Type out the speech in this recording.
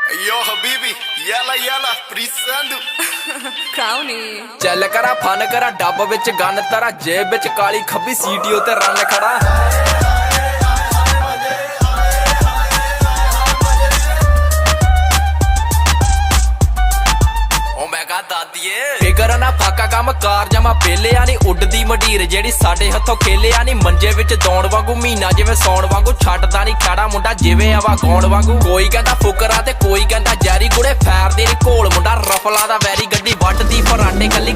Yo Habibi, yalla yalla, precisando ਕਾਉਨੀ ਚੱਲ ਕਰਾ fun ਕਰਾ ਡੱਬ ਵਿੱਚ ਗੰਨ ਤਰਾ ਜੇਬ ਵਿੱਚ ਕਾਲੀ ਖੱਬੀ ਸੀਟੀਓ ਤੇ ਰਨ ਖੜਾ ਫਿਕਰ ਨਾ ਫਾਕਾ ਕੰਮ ਕਾਰ ਜਮਾ ਪੇਲਿਆ ਨੀ ਉੱਡਦੀ ਮਢੀਰ ਜਿਹੜੀ ਸਾਡੇ ਹੱਥੋਂ ਖੇਲਿਆ ਨੀ ਮੰਜੇ ਵਿੱਚ ਦੌਣ ਵਾਂਗੂ ਮਹੀਨਾ ਜਿਵੇਂ ਸੌਣ ਵਾਂਗੂ ਛੱਡਦਾ ਨੀ ਖੜਾ ਮੁੰਡਾ ਜਿਵੇਂ ਆਵਾ ਗਾਉਣ ਵਾਂਗੂ ਕੋਈ ਕਹਿੰਦਾ ਫੁਕਰਾ ਤੇ ਕੋਈ ਕਹਿੰਦਾ ਜੈਰੀ ਕੁੜੇ ਫੈਰ ਦੇ ਨੀ ਘੋਲ ਮੁੰਡਾ ਰਫਲਾ ਦਾ ਵੈਰੀ ਗੱਡੀ ਵੱਟਦੀ ਫਰਾਂਡੇ ਕੱਲੀ